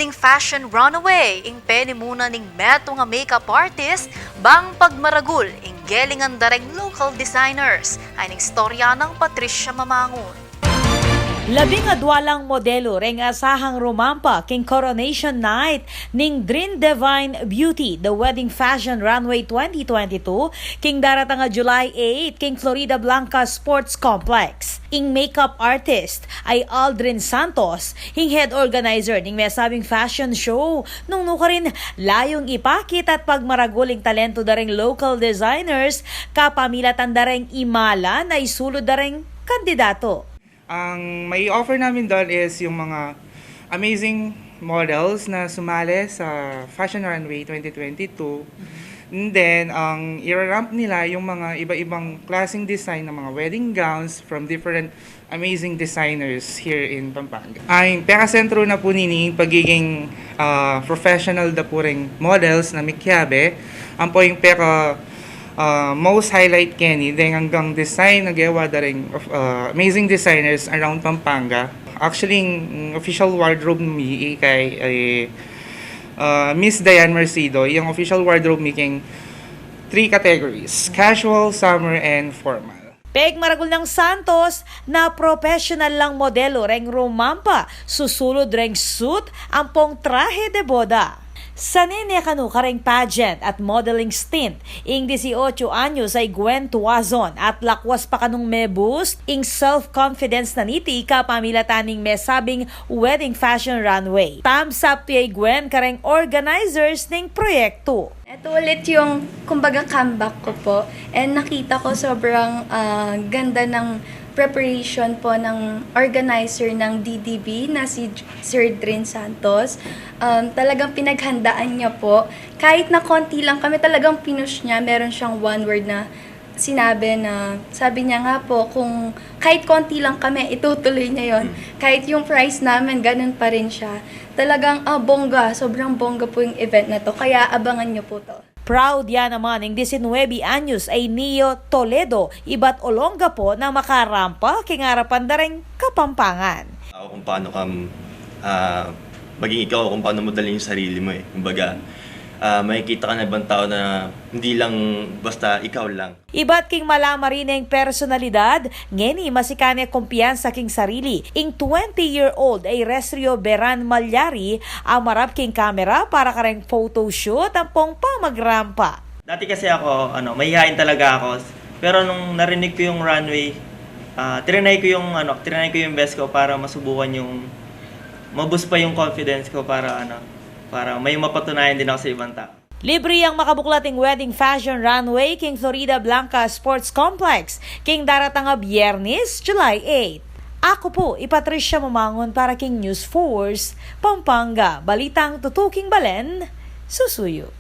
Ting fashion runaway, ing peni muna ning meto nga makeup artist, bang pagmaragul, ing gelingan dareng local designers, ay ning storya ng Patricia Mamangon. Labing adwalang modelo reng asahang rumampa king Coronation Night ning Dream Divine Beauty, the Wedding Fashion Runway 2022, king daratang nga July 8 king Florida Blanca Sports Complex. Ing makeup artist ay Aldrin Santos, ing head organizer ning mesabing fashion show. Nung nuka rin layong ipakit at pagmaraguling talento dareng local designers, kapamilatan dareng imala na isulod dareng kandidato. Ang may offer namin doon is yung mga amazing models na sumali sa Fashion Runway 2022. And then, ang i-ramp nila yung mga iba-ibang klaseng design ng mga wedding gowns from different amazing designers here in Pampanga. Ang peka-sentro na po nini pagiging professional da po ring models na mikyabe. Ang po yung peka most highlight Kenny dahil hanggang design nagawa da rin amazing designers around Pampanga. Actually, official wardrobe mi kay Miss Diane Mercido, yung official wardrobe making 3 categories: casual, summer, and formal. Peg maragul ng Santos na professional lang modelo reng rumampa, susulod reng suit ang pong trahe de boda. Sa nene kanu kareng pageant at modeling stint, ing 18 anyos ay Gwen Tuazon at lakwas pa kanong may boost ing self-confidence na niti kapamilataning may sabing wedding fashion runway. Thumbs up to Gwen kareng organizers ning proyekto. Ito ulit yung, kumbaga, comeback ko po. And nakita ko sobrang ganda ng preparation po ng organizer ng DDB na si Sir Drin Santos. Talagang pinaghandaan niya po. Kahit na konti lang kami, talagang pinush niya. Meron siyang one word na sinabi na, sabi niya nga po, kung kahit konti lang kami, itutuloy niya yon. Kahit yung price namin, ganun pa rin siya. Talagang bongga, sobrang bongga po yung event na to. Kaya abangan niyo po to. Proud yan naman ng 19 anyos ay Neo Toledo, iba't Olonga po na makarampa kingarapan dareng Kapampangan. Kung paano ka maging ikaw, kung paano mo dalhin yung sarili mo eh. Kumbaga, makikita ka na ibang tao na hindi lang basta ikaw lang. Iba't king malama rin ang personalidad, ngeni masikane kumpiyansa king sarili. Ing 20-year-old ay Resrio Beran Malyari ang marap king camera para kareng photoshoot ang pong pamagrampa. Dati kasi ako, mahihain talaga ako. Pero nung narinig ko yung runway, trinay ko yung best ko para masubukan yung maboost pa yung confidence ko para may mapatunayan din ako sa ibang tao. Libre ang makabuklating wedding fashion runway king Florida Blanca Sports Complex king daratang nga Biyernes, July 8. Ako po, Patricia Mamangon para king News Force, Pampanga. Balitang tutuking balen, susuyo.